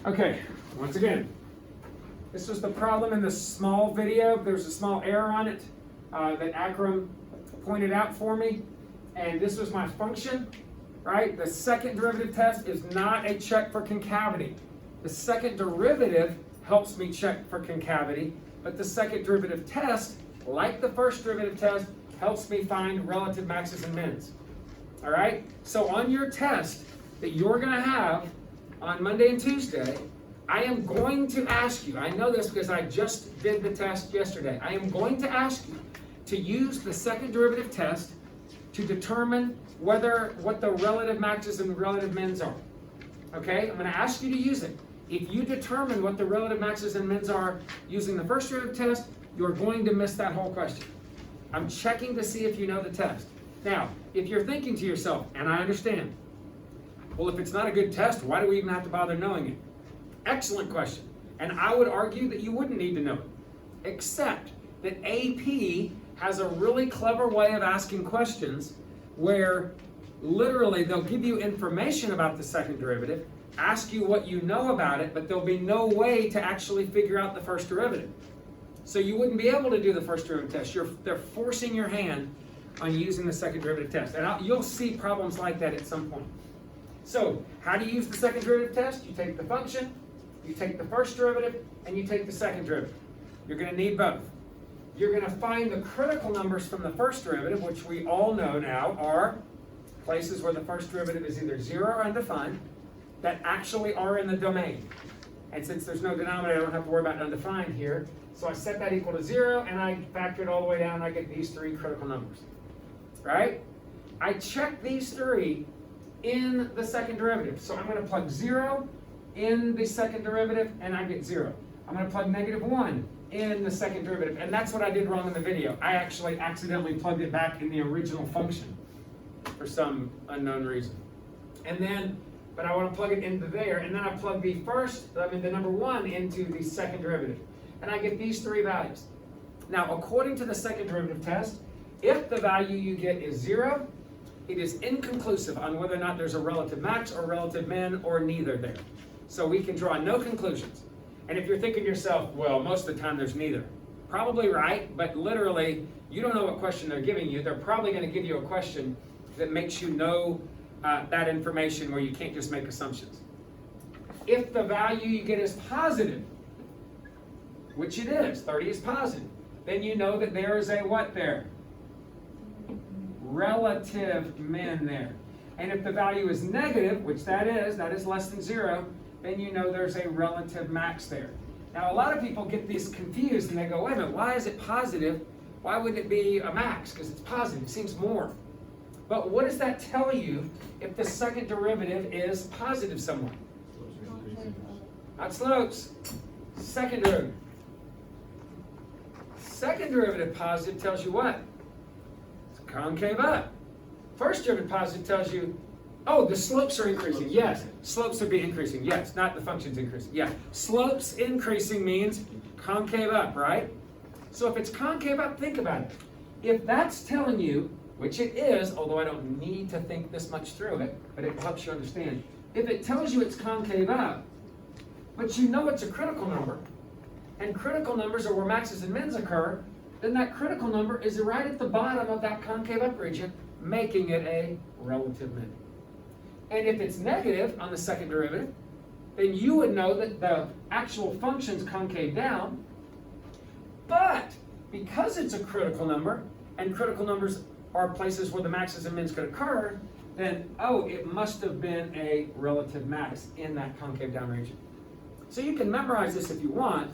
Okay, once again, this was the problem in the small video. There's a small error on it that Akram pointed out for me. And this was my function, right? The second derivative test is not a check for concavity. The second derivative helps me check for concavity, but the second derivative test, like the first derivative test, helps me find relative maxes and mins. All right? So on your test that you're going to have on Monday and Tuesday, I am going to ask you, I know this because I just did the test yesterday, I am going to ask you to use the second derivative test to determine what the relative maxes and relative mins are. Okay? I'm going to ask you to use it. If you determine what the relative maxes and mins are using the first derivative test, you're going to miss that whole question. I'm checking to see if you know the test. Now, if you're thinking to yourself, and I understand, well, if it's not a good test, why do we even have to bother knowing it? Excellent question. And I would argue that you wouldn't need to know it, except that AP has a really clever way of asking questions where literally they'll give you information about the second derivative, ask you what you know about it, but there'll be no way to actually figure out the first derivative. So you wouldn't be able to do the first derivative test. They're forcing your hand on using the second derivative test. And you'll see problems like that at some point. So how do you use the second derivative test? You take the function, you take the first derivative, and you take the second derivative. You're going to need both. You're going to find the critical numbers from the first derivative, which we all know now are places where the first derivative is either 0 or undefined, that actually are in the domain. And since there's no denominator, I don't have to worry about undefined here. So I set that equal to 0, and I factor it all the way down, and I get these three critical numbers. Right? I check these three in the second derivative. So I'm going to plug 0 in the second derivative, and I get 0. I'm going to plug -1 in the second derivative, and that's what I did wrong in the video. I actually accidentally plugged it back in the original function for some unknown reason. And then, but I want to plug it into there, and then I plug the number 1 into the second derivative, and I get these three values. Now, according to the second derivative test, if the value you get is 0, it is inconclusive on whether or not there's a relative max or relative min or neither there. So we can draw no conclusions. And if you're thinking to yourself, well, most of the time there's neither. Probably right, but literally, you don't know what question they're giving you. They're probably going to give you a question that makes you know that information where you can't just make assumptions. If the value you get is positive, which it is, 30 is positive, then you know that there is a what there? Relative min there. And if the value is negative, which that is less than 0, then you know there's a relative max there. Now, a lot of people get these confused and they go, wait a minute, why is it positive? Why would it be a max? Because it's positive, it seems more. But what does that tell you if the second derivative is positive somewhere? Not slopes. Second derivative. Second derivative positive tells you what? It's concave up. First derivative positive tells you, oh, the slopes are increasing. Yes, slopes would be increasing. Yes, not the function's increasing. Yeah, slopes increasing means concave up, right? So if it's concave up, think about it. If that's telling you, which it is, although I don't need to think this much through it, but it helps you understand. If it tells you it's concave up, but you know it's a critical number, and critical numbers are where maxes and mins occur, then that critical number is right at the bottom of that concave up region, making it a relative min. And if it's negative on the second derivative, then you would know that the actual function's concave down, but because it's a critical number, and critical numbers are places where the maxes and mins could occur, then, oh, it must have been a relative max in that concave down region. So you can memorize this if you want,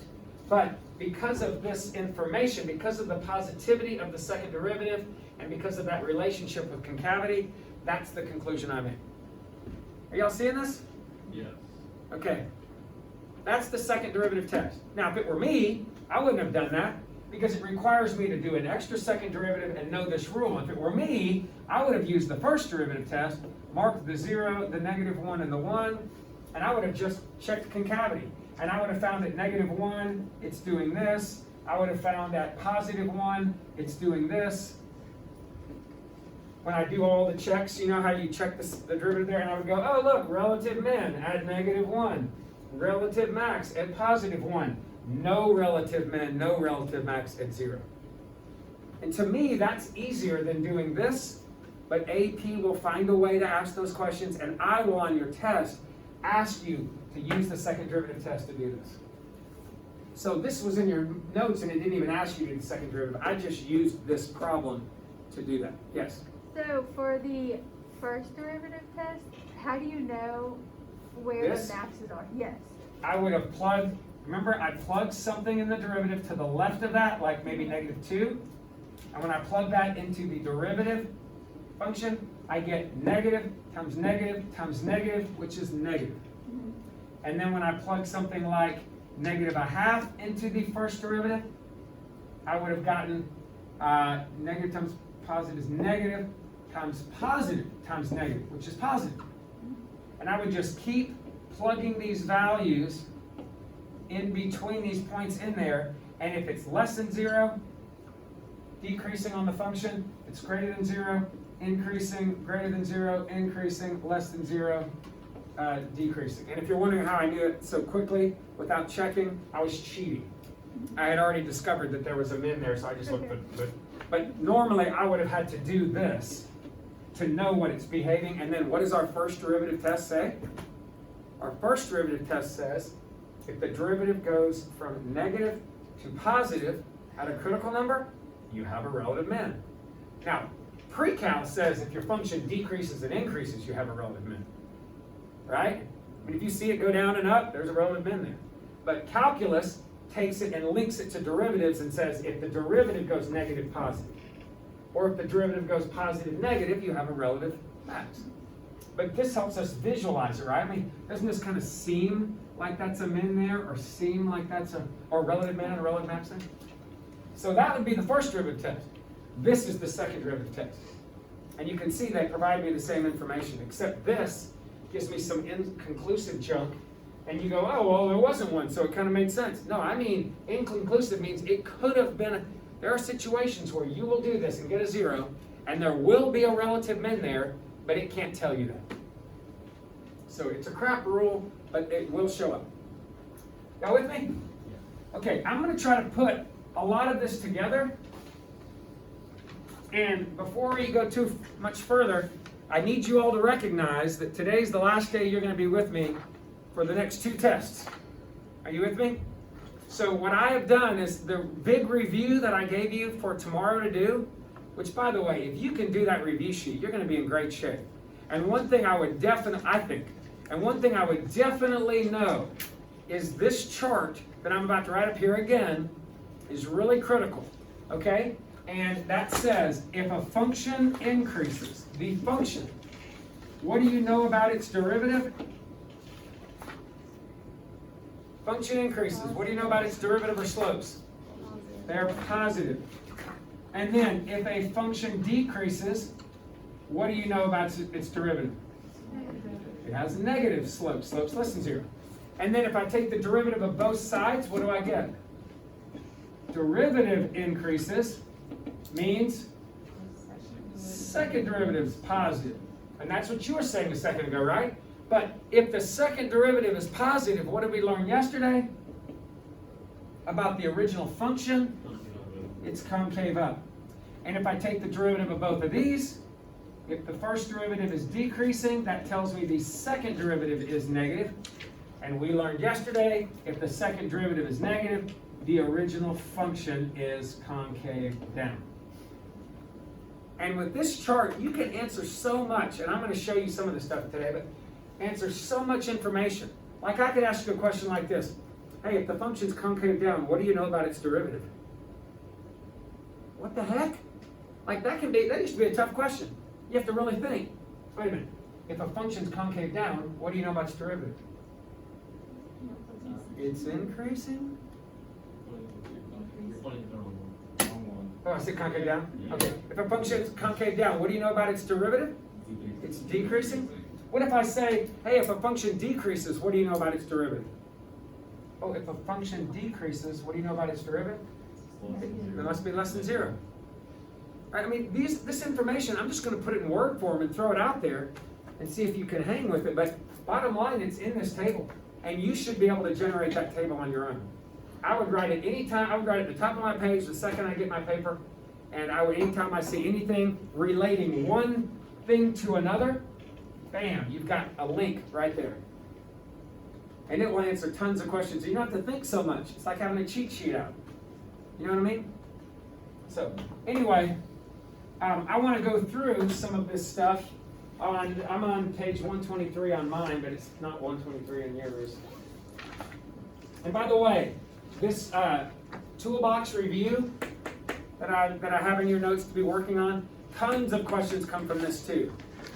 but because of this information, because of the positivity of the second derivative, and because of that relationship with concavity, that's the conclusion I made. Are y'all seeing this? Yes. Okay. That's the second derivative test. Now, if it were me, I wouldn't have done that because it requires me to do an extra second derivative and know this rule. If it were me, I would have used the first derivative test, marked the 0, the -1, and the 1, and I would have just checked concavity. And I would have found at -1, it's doing this. I would have found at +1, it's doing this. When I do all the checks, you know how you check the derivative there, and I would go, oh, look, relative min at -1. relative max at positive 1. No relative min, no relative max at 0. And to me, that's easier than doing this, but AP will find a way to ask those questions, and I will, on your test, ask you to use the second derivative test to do this. So this was in your notes, and it didn't even ask you to do the second derivative. I just used this problem to do that. Yes? So for the first derivative test, how do you know where This? the maxes are? Yes. I would have plugged, remember I plugged something in the derivative to the left of that, like maybe -2. And when I plug that into the derivative function, I get negative times negative times negative, which is negative. And then when I plug something like -1/2 into the first derivative, I would have gotten negative times positive is negative times positive times negative, which is positive. And I would just keep plugging these values in between these points in there, and if it's less than 0, decreasing on the function, it's greater than 0, increasing, greater than 0, increasing, less than 0, decreasing. And if you're wondering how I knew it so quickly without checking, I was cheating. I had already discovered that there was a min there, so I just looked at it. But normally I would have had to do this to know what it's behaving. And then what does our first derivative test say? Our first derivative test says if the derivative goes from negative to positive at a critical number, you have a relative min. Now, pre-cal says if your function decreases and increases, you have a relative min. Right? I mean, if you see it go down and up, there's a relative min there. But calculus takes it and links it to derivatives and says if the derivative goes negative positive, or if the derivative goes positive negative, you have a relative max. But this helps us visualize it, right? I mean, doesn't this kind of seem like that's a min there, or seem like that's a relative min and a relative max there? So that would be the first derivative test. This is the second derivative test. And you can see they provide me the same information, except this gives me some inconclusive junk. And you go, oh, well, there wasn't one, so it kind of made sense. No, I mean, inconclusive means it could have been, there are situations where you will do this and get a 0, and there will be a relative min there, but it can't tell you that. So it's a crap rule, but it will show up. Y'all with me? Okay, I'm going to try to put a lot of this together. And before we go too much further, I need you all to recognize that today's the last day you're going to be with me for the next 2 tests. Are you with me? So what I have done is the big review that I gave you for tomorrow to do, which by the way, if you can do that review sheet, you're going to be in great shape. And one thing I would definitely know is this chart that I'm about to write up here again is really critical, okay? And that says if a function increases, the function, what do you know about its derivative? Function increases. What do you know about its derivative or slopes? They're positive. And then if a function decreases, what do you know about its derivative? It has a negative slope. Slope's less than 0. And then if I take the derivative of both sides, what do I get? Derivative increases means second derivative is positive. And that's what you were saying a second ago, right? But if the second derivative is positive, what did we learn yesterday? About the original function, it's concave up. And if I take the derivative of both of these, if the first derivative is decreasing, that tells me the second derivative is negative. And we learned yesterday, if the second derivative is negative, the original function is concave down. And with this chart, you can answer so much, and I'm going to show you some of this stuff today, but answer so much information. Like I could ask you a question like this. Hey, if the function's concave down, what do you know about its derivative? What the heck? Like that used to be a tough question. You have to really think. Wait a minute. If a function's concave down, what do you know about its derivative? It's increasing? Oh, I said concave down? Okay. If a function is concave down, what do you know about its derivative? It's decreasing? What if I say, hey, if a function decreases, what do you know about its derivative? Oh, if a function decreases, what do you know about its derivative? It must be less than 0. Right? I mean, this information, I'm just going to put it in word form and throw it out there and see if you can hang with it. But bottom line, it's in this table. and you should be able to generate that table on your own. I would write it anytime, I would write it at the top of my page the second I get my paper, and I would, anytime I see anything relating one thing to another, bam, you've got a link right there. And it will answer tons of questions. You don't have to think so much. It's like having a cheat sheet out. You know what I mean? So, anyway, I want to go through some of this stuff. I'm on page 123 on mine, but it's not 123 in yours. And by the way, this toolbox review that I have in your notes to be working on, tons of questions come from this too.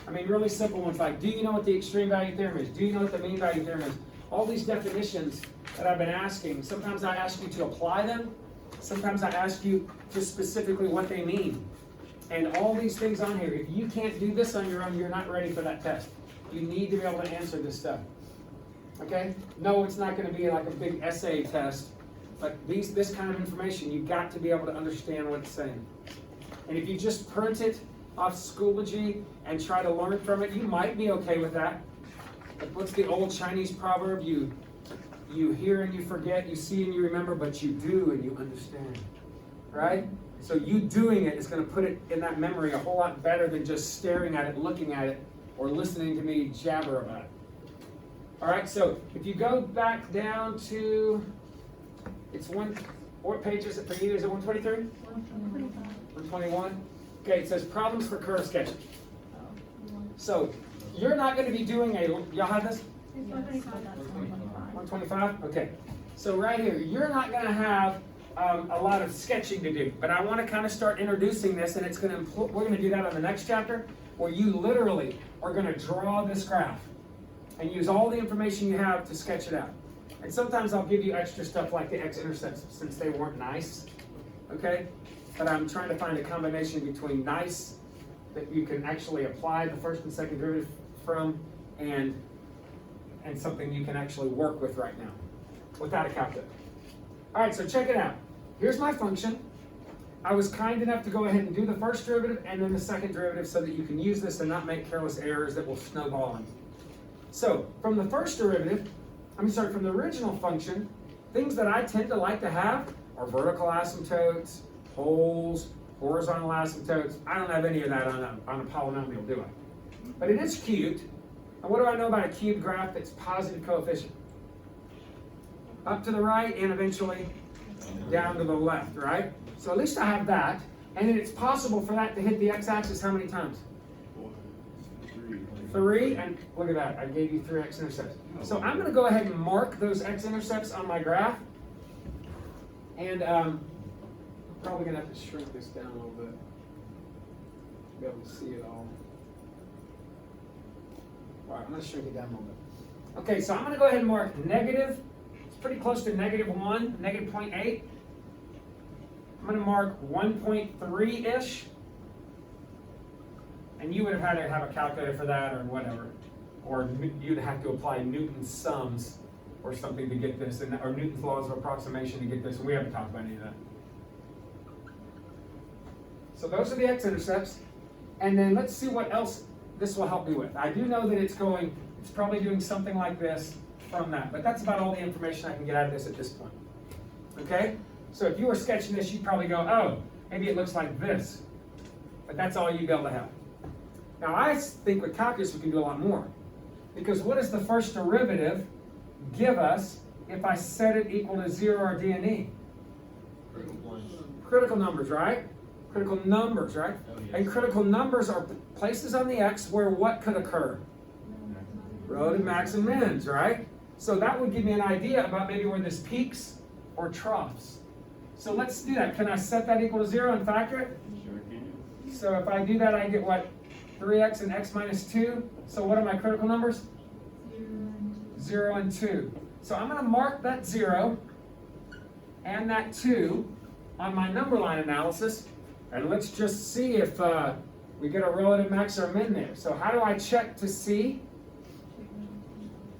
I mean, really simple ones like, do you know what the extreme value theorem is? Do you know what the mean value theorem is? All these definitions that I've been asking, sometimes I ask you to apply them. Sometimes I ask you just specifically what they mean. And all these things on here, if you can't do this on your own, you're not ready for that test. You need to be able to answer this stuff. Okay? No, it's not going to be like a big essay test, but this kind of information, you've got to be able to understand what it's saying. And if you just print it off Schoology and try to learn from it, you might be okay with that. But what's the old Chinese proverb? You hear and you forget, you see and you remember, but you do and you understand. Right? So you doing it is going to put it in that memory a whole lot better than just staring at it, looking at it, or listening to me jabber about it. All right, so if you go back down to, what page is it for you? Is it 123? 121. Okay, it says problems for curve sketching. So you're not going to be doing y'all have this? 125? Okay. So right here, you're not going to have a lot of sketching to do, but I want to kind of start introducing this, and we're going to do that on the next chapter, where you literally are going to draw this graph and use all the information you have to sketch it out. And sometimes I'll give you extra stuff like the x-intercepts since they weren't nice, okay? But I'm trying to find a combination between nice, that you can actually apply the first and second derivative from, and something you can actually work with right now without a calculator. All right, so check it out. Here's my function. I was kind enough to go ahead and do the first derivative and then the second derivative so that you can use this and not make careless errors that will snowball on you. So from the first derivative, from the original function, things that I tend to like to have are vertical asymptotes, poles, horizontal asymptotes. I don't have any of that on a polynomial, do I? But it is cubed. And what do I know about a cubed graph that's positive coefficient? Up to the right and eventually down to the left, right? So at least I have that. And then it's possible for that to hit the x-axis how many times? 3, and look at that, I gave you 3 x-intercepts. So I'm going to go ahead and mark those x-intercepts on my graph. And probably going to have to shrink this down a little bit to be able to see it all. All right, I'm going to shrink it down a little bit. Okay, so I'm going to go ahead and mark negative. It's pretty close to -1, negative 0.8. I'm going to mark 1.3-ish. And you would have had to have a calculator for that or whatever. Or you'd have to apply Newton's sums or something to get this, or Newton's laws of approximation to get this. And we haven't talked about any of that. So those are the x-intercepts. And then let's see what else this will help me with. I do know that it's probably doing something like this from that. But that's about all the information I can get out of this at this point. Okay? So if you were sketching this, you'd probably go, oh, maybe it looks like this. But that's all you'd be able to have. Now I think with calculus we can do a lot more. Because what does the first derivative give us if I set it equal to 0 or d and e? Critical numbers, right? Critical numbers, right? Oh, yes. And critical numbers are places on the x where what could occur? Relative max and mins, right? So that would give me an idea about maybe where this peaks or troughs. So let's do that. Can I set that equal to 0 and factor it? Sure can. So if I do that, I get what? 3x and x minus 2. So what are my critical numbers? 0 and 2. So I'm going to mark that 0 and that 2 on my number line analysis. And let's just see if we get a relative max or min there. So how do I check to see?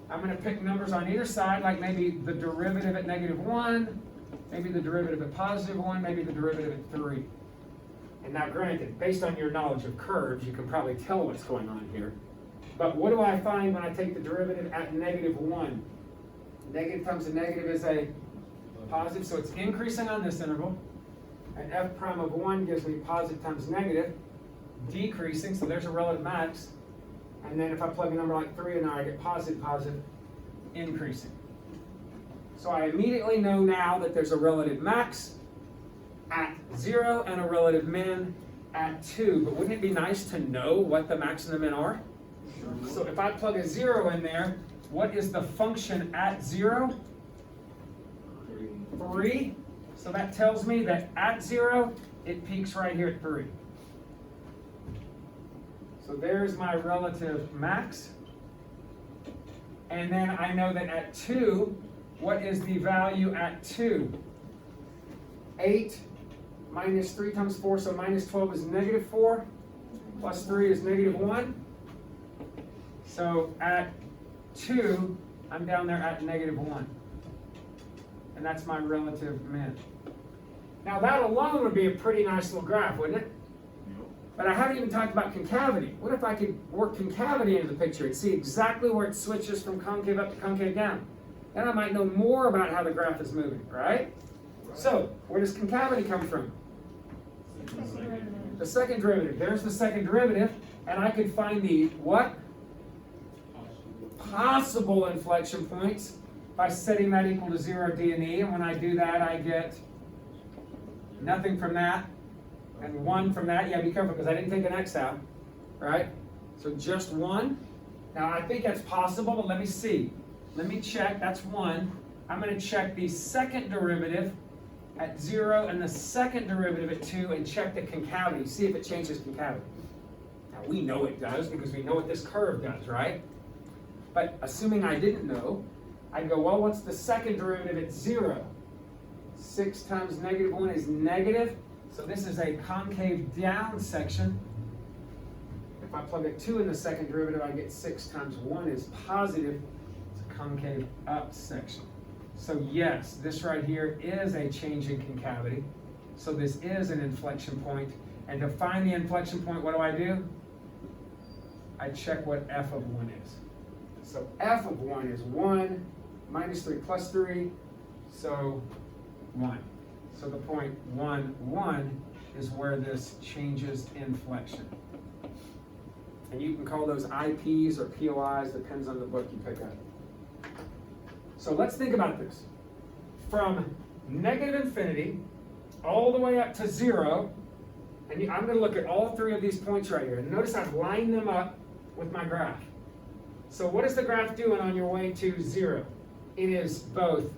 I'm going to pick numbers on either side, like maybe the derivative at -1, maybe the derivative at +1, maybe the derivative at 3. And now granted, based on your knowledge of curves, you can probably tell what's going on here. But what do I find when I take the derivative at -1? Negative times a negative is a positive, so it's increasing on this interval. And f prime of 1 gives me positive times negative, decreasing, so there's a relative max. And then if I plug a number like 3 in there, I get positive, positive, increasing. So I immediately know now that there's a relative max at 0 and a relative min at 2. But wouldn't it be nice to know what the max and the min are? So if I plug a 0 in there, what is the function at 0? 3. So that tells me that at 0, it peaks right here at 3. So there's my relative max. And then I know that at 2, what is the value at 2? 8 minus 3 times 4, so minus 12 is negative 4, plus 3 is negative 1. So at 2, I'm down there at negative 1. And that's my relative min. Now that alone would be a pretty nice little graph, wouldn't it? But I haven't even talked about concavity. What if I could work concavity into the picture and see exactly where it switches from concave up to concave down? Then I might know more about how the graph is moving, right? So, where does concavity come from? The second derivative. There's the second derivative, and I could find the what? Possible inflection points by setting that equal to 0 D and E, and when I do that, I get nothing from that, and 1 from that. Yeah, be careful, because I didn't take an X out, right? So just 1. Now, I think that's possible, but let me see. Let me check. That's 1. I'm going to check the second derivative at 0 and the second derivative at 2 and check the concavity, see if it changes concavity. Now, we know it does because we know what this curve does, right? But assuming I didn't know, I'd go, well, what's the second derivative at 0? 6 times negative 1 is negative. So this is a concave down section. If I plug a 2 in the second derivative, I get 6 times 1 is positive. It's a concave up section. So yes, this right here is a change in concavity. So this is an inflection point. And to find the inflection point, what do? I check what f of 1 is. So f of 1 is 1 minus 3 plus 3, so 1. So the point 1, 1 is where this changes inflection. And you can call those IPs or POIs, depends on the book you pick up. So let's think about this. From negative infinity all the way up to 0, and I'm going to look at all 3 of these points right here. And notice I've lined them up with my graph. So what is the graph doing on your way to 0? It is both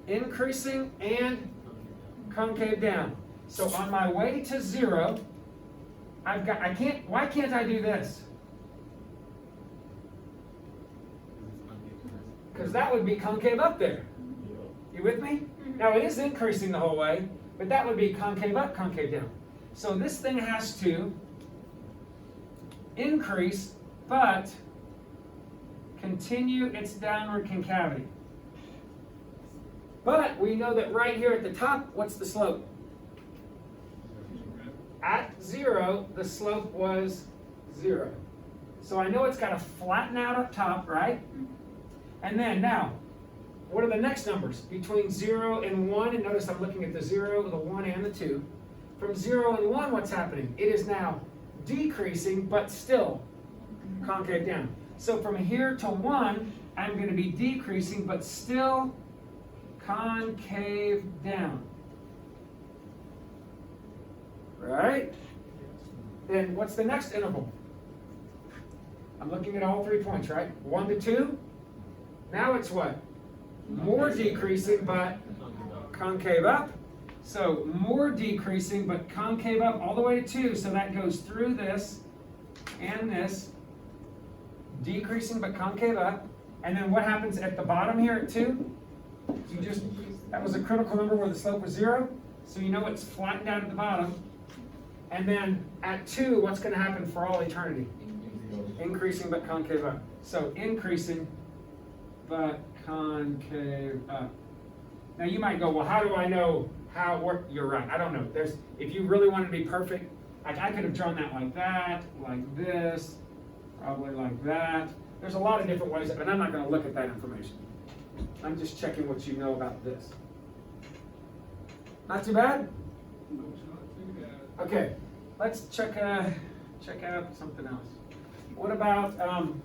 increasing and concave down. So on my way to 0, why can't I do this? Because that would be concave up there. You with me? Now it is increasing the whole way, but that would be concave up, concave down. So this thing has to increase, but continue its downward concavity. But we know that right here at the top, what's the slope? At 0, the slope was 0. So I know it's got to flatten out up top, right? And then now, what are the next numbers? Between 0 and 1, and notice I'm looking at the 0, the 1, and the 2. From 0 and 1, what's happening? It is now decreasing, but still concave down. So from here to 1, I'm going to be decreasing, but still concave down. Right? Then what's the next interval? I'm looking at all 3 points, right? 1 to 2. Now it's what? More decreasing, but concave up. So more decreasing, but concave up all the way to 2. So that goes through this and this. Decreasing, but concave up. And then what happens at the bottom here at 2? That was a critical number where the slope was 0. So you know it's flattened out at the bottom. And then at 2, what's going to happen for all eternity? Increasing, but concave up. So increasing, but concave up. Now you might go, well, how do I know how it works? You're right, I don't know. If you really wanted to be perfect, I could have drawn that like this, probably like that. There's a lot of different ways, but I'm not going to look at that information. I'm just checking what you know about this. Not too bad? Okay, let's check out something else. What about, I'm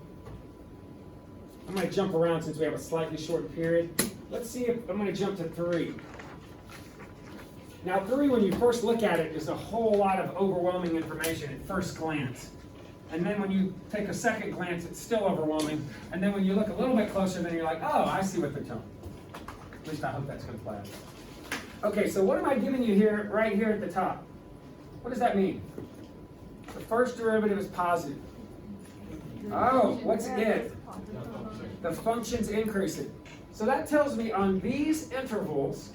going to jump around since we have a slightly short period. Let's see if, I'm going to jump to 3. Now 3, when you first look at it, is a whole lot of overwhelming information at first glance. And then when you take a second glance, it's still overwhelming. And then when you look a little bit closer, then you're like, oh, I see what they're telling me. At least I hope that's going to play out. Okay, so what am I giving you here, right here at the top? What does that mean? The first derivative is positive. Oh, what's it? The function's increasing. So that tells me on these intervals,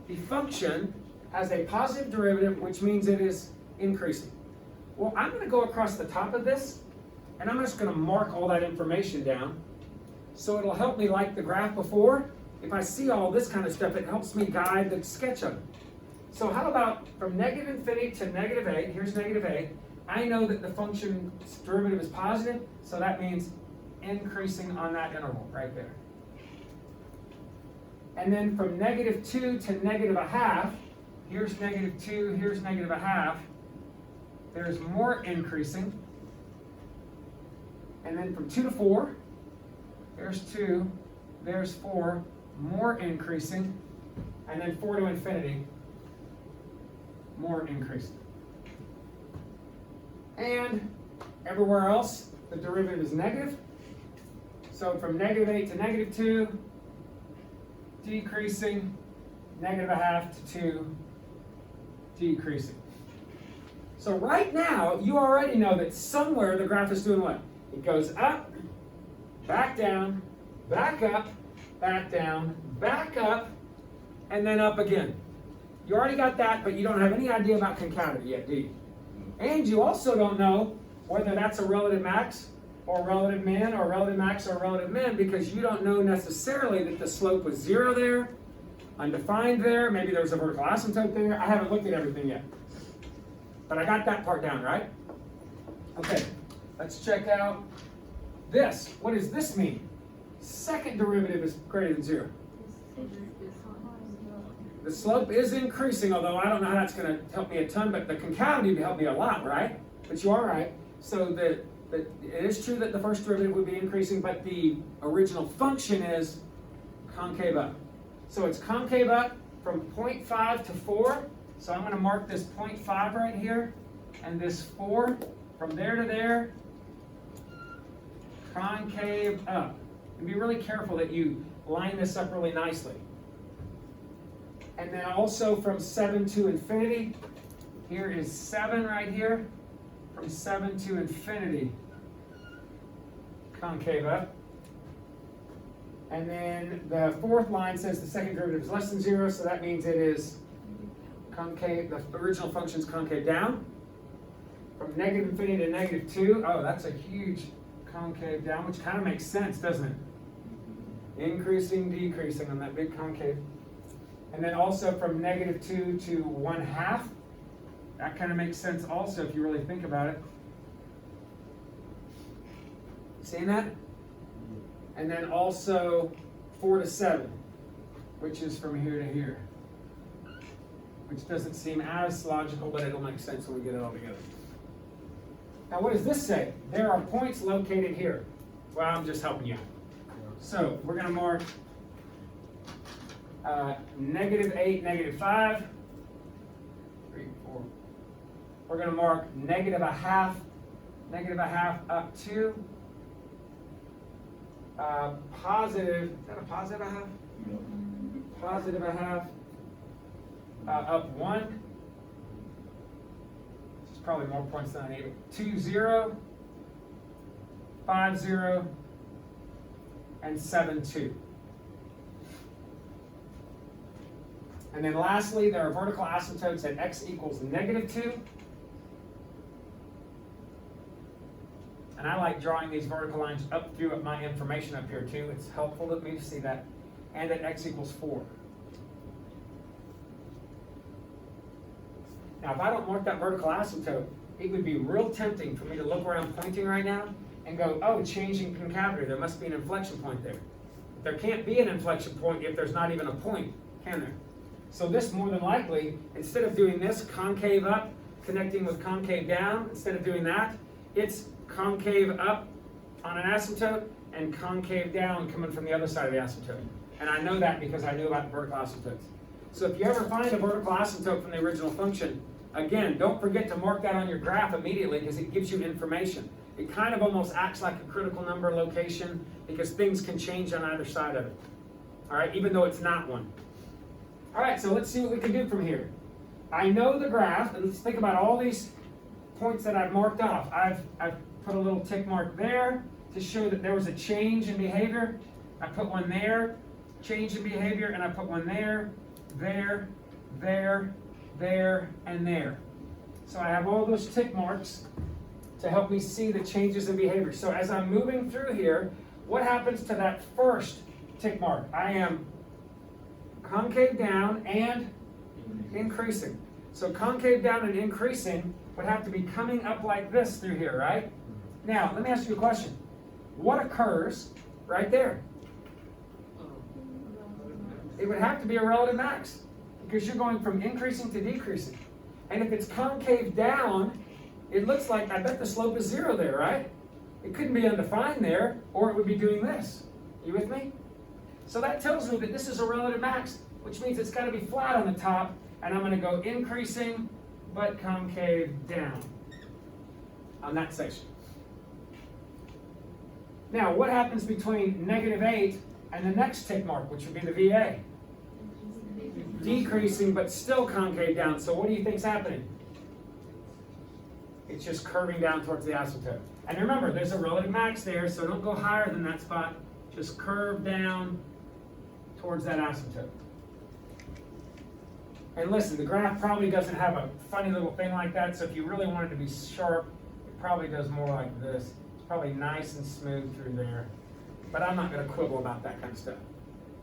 the function has a positive derivative, which means it is increasing. Well, I'm going to go across the top of this, and I'm just going to mark all that information down. So it'll help me, like the graph before. If I see all this kind of stuff, it helps me guide the sketch of it. So how about from negative infinity to negative a, here's negative a, I know that the function's derivative is positive, so that means increasing on that interval right there. And then from negative 2 to negative a half, here's negative 2, here's negative a half, there's more increasing. And then from 2 to 4, there's 2, there's 4, more increasing. And then 4 to infinity, more increasing. And everywhere else, the derivative is negative. So from negative 8 to negative 2, decreasing, negative a half to 2, decreasing. So right now, you already know that somewhere the graph is doing what? It goes up, back down, back up, back down, back up, and then up again. You already got that, but you don't have any idea about concavity yet, do you? And you also don't know whether that's a relative max or relative min or relative max or relative min, because you don't know necessarily that the slope was 0 there, undefined there, maybe there was a vertical asymptote there. I haven't looked at everything yet. But I got that part down, right? Okay, let's check out this. What does this mean? Second derivative is greater than 0. The slope is increasing, although I don't know how that's going to help me a ton, but the concavity would help me a lot, right? But you are right. So it is true that the first derivative would be increasing, but the original function is concave up. So it's concave up from 0.5 to 4. So I'm going to mark this 0.5 right here, and this 4 from there to there, concave up. And be really careful that you line this up really nicely. And then also from 7 to infinity, here is 7 right here, from 7 to infinity, concave up. And then the fourth line says the second derivative is less than 0, so that means it is concave, the original function is concave down. From negative infinity to negative 2, oh, that's a huge concave down, which kind of makes sense, doesn't it? Increasing, decreasing on that big concave. And then also from negative 2 to 1/2, that kind of makes sense also if you really think about it. Seeing that? And then also 4 to 7, which is from here to here. Which doesn't seem as logical, but it'll make sense when we get it all together. Now what does this say? There are points located here. Well, I'm just helping you out. So we're going to mark negative 8, negative 5, 3, 4. We're going to mark negative a half up to positive, is that a positive a half? No. Positive a half up 1. This is probably more points than I need. 2, 0, 5, 0, and 7, 2. And then lastly, there are vertical asymptotes at x equals negative 2. And I like drawing these vertical lines up through my information up here too. It's helpful to me to see that. And at x equals 4. Now, if I don't mark that vertical asymptote, it would be real tempting for me to look where I'm pointing right now and go, oh, changing concavity. There must be an inflection point there. There can't be an inflection point if there's not even a point, can there? So this more than likely, instead of doing this concave up, connecting with concave down, instead of doing that, it's concave up on an asymptote and concave down coming from the other side of the asymptote. And I know that because I knew about vertical asymptotes. So if you ever find a vertical asymptote from the original function, again, don't forget to mark that on your graph immediately because it gives you information. It kind of almost acts like a critical number location because things can change on either side of it. All right, even though it's not one. All right, so let's see what we can do from here. I know the graph, and let's think about all these points that I've marked off. I've put a little tick mark there to show that there was a change in behavior. I put one there, change in behavior, and I put one there, there, and there. So I have all those tick marks to help me see the changes in behavior. So as I'm moving through here, what happens to that first tick mark? I am concave down and increasing. So concave down and increasing would have to be coming up like this through here, right? Now, let me ask you a question. What occurs right there? It would have to be a relative max because you're going from increasing to decreasing. And if it's concave down, it looks like, I bet the slope is 0 there, right? It couldn't be undefined there, or it would be doing this. You with me? So that tells me that this is a relative max, which means it's got to be flat on the top, and I'm going to go increasing, but concave down on that section. Now, what happens between -8 and the next tick mark, which would be the VA? Decreasing, but still concave down. So what do you think's happening? It's just curving down towards the asymptote. And remember, there's a relative max there, so don't go higher than that spot. Just curve down towards that asymptote. And listen, the graph probably doesn't have a funny little thing like that, so if you really want it to be sharp, it probably does more like this. It's probably nice and smooth through there. But I'm not going to quibble about that kind of stuff.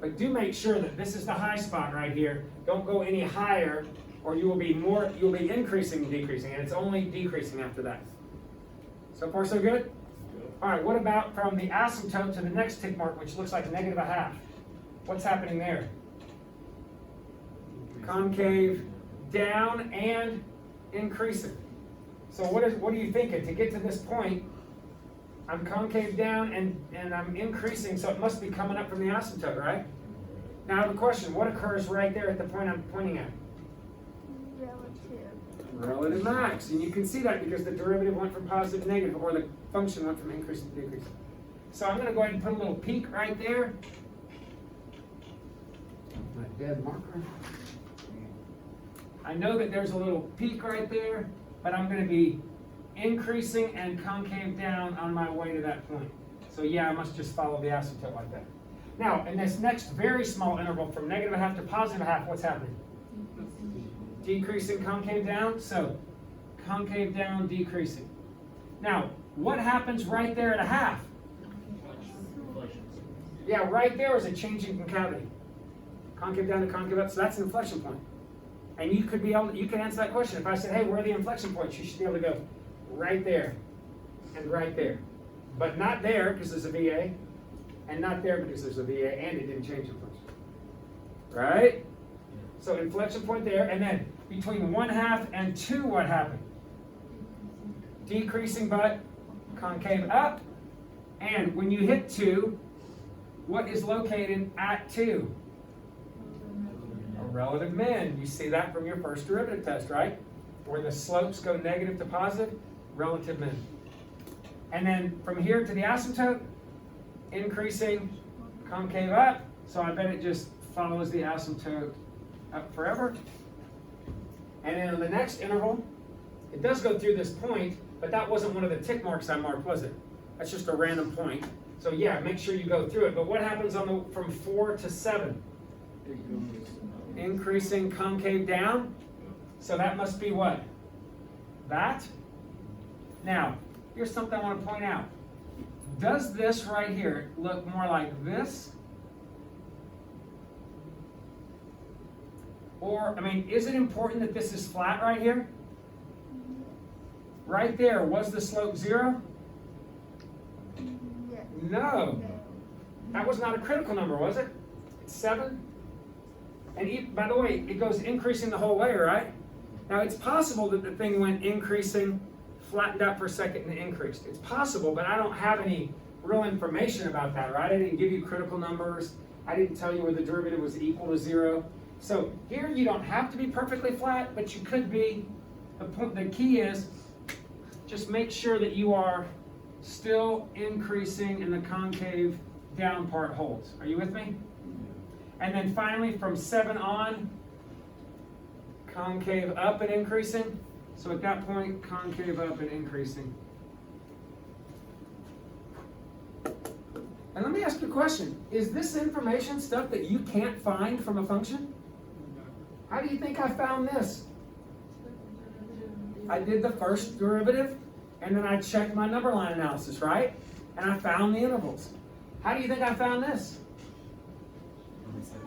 But do make sure that this is the high spot right here. Don't go any higher, or you'll be increasing and decreasing, and it's only decreasing after that. So far, so good? All right, what about from the asymptote to the next tick mark, which looks like -1/2? What's happening there? Concave down and increasing. So what are you thinking? To get to this point, I'm concave down and I'm increasing, so it must be coming up from the asymptote, right? Now I have a question. What occurs right there at the point I'm pointing at? Relative max. And you can see that because the derivative went from positive to negative, or the function went from increasing to decreasing. So I'm going to go ahead and put a little peak right there. My dead marker. I know that there's a little peak right there, but I'm going to be increasing and concave down on my way to that point. So yeah, I must just follow the asymptote like that. Now, in this next very small interval from -1/2 to +1/2, what's happening? Decreasing, concave down. So concave down, decreasing. Now, what happens right there at 1/2? Yeah, right there is a change in concavity. Concave down to concave up, so that's an inflection point. And you could you can answer that question. If I said, hey, where are the inflection points? You should be able to go right there and right there. But not there because there's a VA, and not there because there's a VA, and it didn't change inflection. Right? So inflection point there, and then between 1/2 and 2, what happened? Decreasing but concave up. And when you hit 2, what is located at 2? A relative min. You see that from your first derivative test, right? Where the slopes go negative to positive, relative min. And then from here to the asymptote, increasing, concave up. So I bet it just follows the asymptote up forever. And then in the next interval, it does go through this point, but that wasn't one of the tick marks I marked, was it? That's just a random point. So yeah, make sure you go through it. But what happens from 4 to 7? Increasing, concave down. So that must be what? That? Now, here's something I want to point out. Does this right here look more like this? Or, I mean, is it important that this is flat right here? Right there, was the slope 0? Yes. No. That was not a critical number, was it? It's 7. And by the way, it goes increasing the whole way, right? Now it's possible that the thing went increasing, flattened out for a second, and increased. It's possible, but I don't have any real information about that, right? I didn't give you critical numbers. I didn't tell you where the derivative was equal to 0. So here you don't have to be perfectly flat, but you could be. The key is just make sure that you are still increasing and the concave down part holds. Are you with me? And then finally from 7 on, concave up and increasing. So at that point, concave up and increasing. And let me ask you a question. Is this information stuff that you can't find from a function? How do you think I found this? I did the first derivative, and then I checked my number line analysis, right? And I found the intervals. How do you think I found this?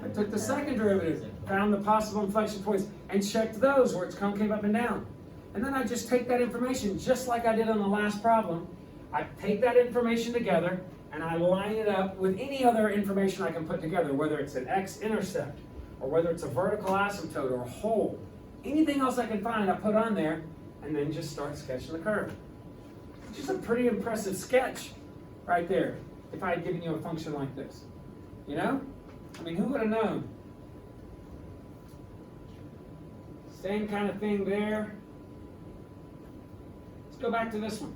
I took the second derivative, found the possible inflection points, and checked those where it's concave up and down. And then I just take that information, just like I did on the last problem. I take that information together, and I line it up with any other information I can put together, whether it's an x-intercept, or whether it's a vertical asymptote, or a hole. Anything else I can find, I put on there, and then just start sketching the curve. Which is a pretty impressive sketch right there, if I had given you a function like this. You know? I mean, who would have known? Same kind of thing there. Let's go back to this one.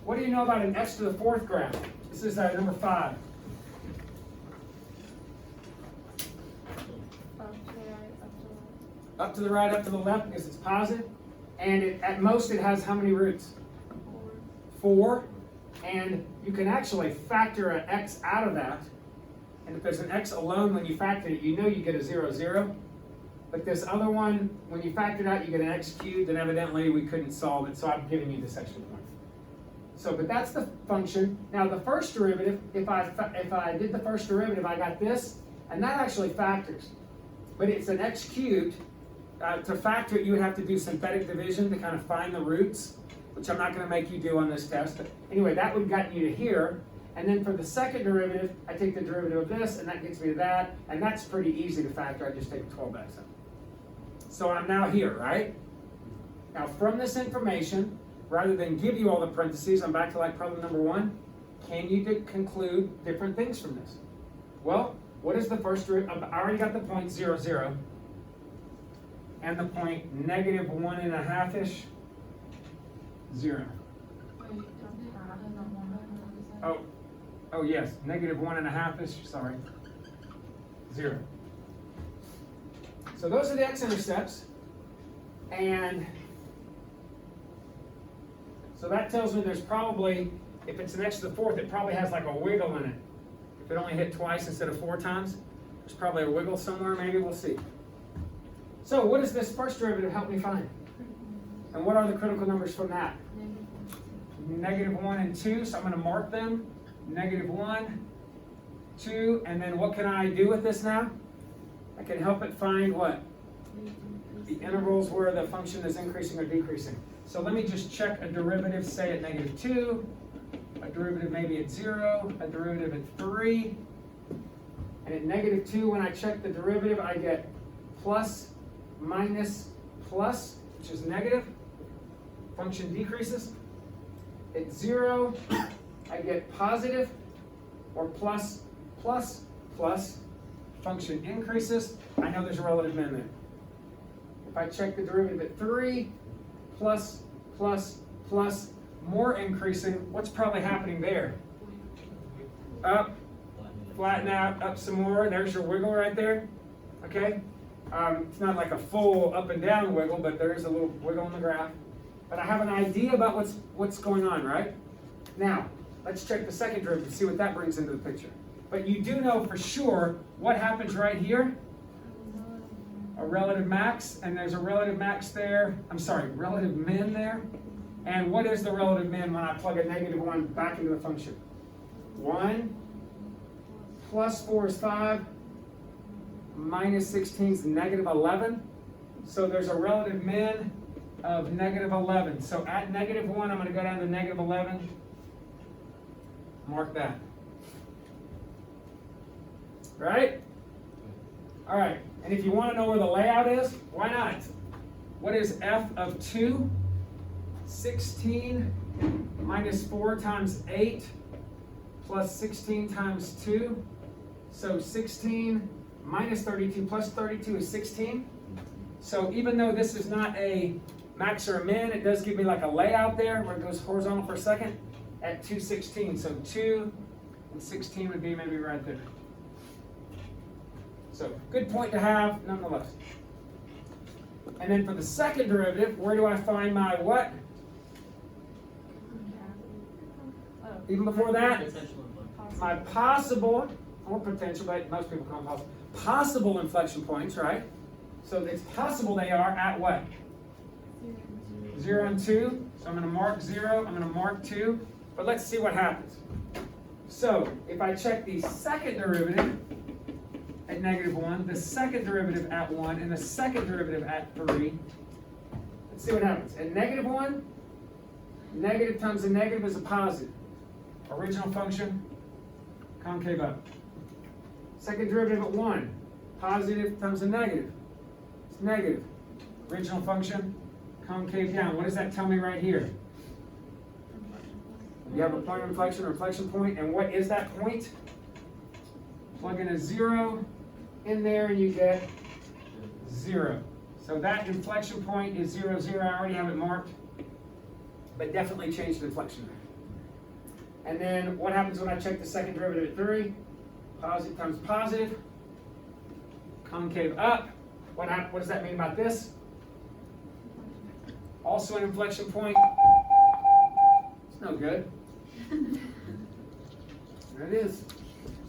What do you know about an x to the 4th graph? This is number 5. Up to the right, up to the left, because it's positive. And at most it has how many roots? 4. And you can actually factor an x out of that. And if there's an x alone, when you factor it, you know you get a 0, 0. But this other one, when you factor it out, you get an x cubed, and evidently we couldn't solve it, so I'm giving you this extra point. So, but that's the function. Now the first derivative, if I did the first derivative, I got this, and that actually factors. But it's an x cubed. To factor it, you would have to do synthetic division to kind of find the roots, which I'm not going to make you do on this test. But anyway, that would have gotten you to here. And then for the second derivative, I take the derivative of this, and that gets me to that. And that's pretty easy to factor. I just take 12x out. So I'm now here, right? Now from this information, rather than give you all the parentheses, I'm back to like problem number 1. Can you conclude different things from this? Well, what is the first derivative? I already got the point 0, 0. And the point negative 1.5-ish, 0. Oh yes, negative 1.5-ish, sorry, 0. So those are the x-intercepts, and so that tells me there's probably, if it's an x to the 4th, it probably has like a wiggle in it. If it only hit twice instead of 4 times, there's probably a wiggle somewhere, maybe, we'll see. So what does this first derivative help me find? And what are the critical numbers from that? Negative 1 and 2, so I'm going to mark them. Negative 1, 2, and then what can I do with this now? I can help it find what? The intervals where the function is increasing or decreasing. So let me just check a derivative, say at negative 2, a derivative maybe at 0, a derivative at 3, and at negative 2, when I check the derivative, I get plus, minus, plus, which is negative. Function decreases. At 0, I get positive, or plus, plus, plus. Function increases. I know there's a relative min there. If I check the derivative at 3, plus, plus, plus, more increasing, what's probably happening there? Up, flatten out, up some more. There's your wiggle right there. Okay? It's not like a full up and down wiggle, but there is a little wiggle in the graph. But I have an idea about what's going on, right? Now, let's check the second derivative, see what that brings into the picture. But you do know for sure what happens right here. A relative max, and there's a relative max there. I'm sorry, relative min there. And what is the relative min when I plug a negative 1 back into the function? 1 plus 4 is 5. Minus 16 is negative 11. So there's a relative min of negative 11. So at negative 1, I'm going to go down to negative 11. Mark that. right? All right, and if you want to know where the layout is, why not? What is f of 2? 16 minus 4 times 8 plus 16 times 2. So 16 minus 32 plus 32 is 16. So even though this is not a max or a min, it does give me like a layout there where it goes horizontal for a second at 216. So 2 and 16 would be maybe right there. So good point to have nonetheless. And then for the second derivative, where do I find my what? Even before that, my possible, or potential, but most people call them possible, possible inflection points, right? So it's possible they are at what? 0 and 2. So I'm going to mark 0, I'm going to mark 2. But let's see what happens. So if I check the second derivative at -1, the second derivative at 1, and the second derivative at 3, let's see what happens. At -1, negative times a negative is a positive. Original function, concave up. Second derivative at 1, positive times a negative. It's negative. Original function, concave down. What does that tell me right here? You have a point of inflection or inflection point, and what is that point? Plug in a 0 in there and you get 0. So that inflection point is 0, 0. I already have it marked, but definitely change the inflection rate. And then what happens when I check the second derivative at 3? Positive times positive, concave up. What does that mean about this? Also an inflection point. It's no good. There it is.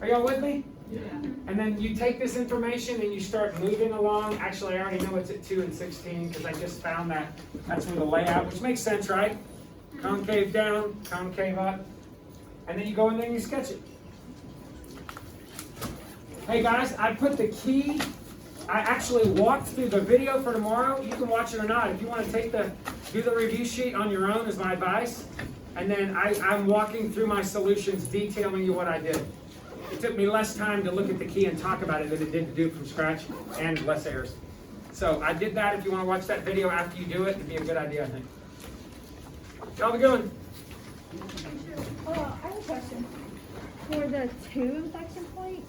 Are y'all with me? Yeah. And then you take this information and you start moving along. Actually, I already know it's at 2 and 16 because I just found that. That's where the layout, which makes sense, right? Concave down, concave up. And then you go in there and you sketch it. Hey guys, I put the key. I actually walked through the video for tomorrow. You can watch it or not. If you want to do the review sheet on your own is my advice. And then I'm walking through my solutions, detailing you what I did. It took me less time to look at the key and talk about it than it did to do it from scratch, and less errors. So I did that. If you want to watch that video after you do it, it'd be a good idea, I think. Y'all be going. I have a question. For the 2 inflection point,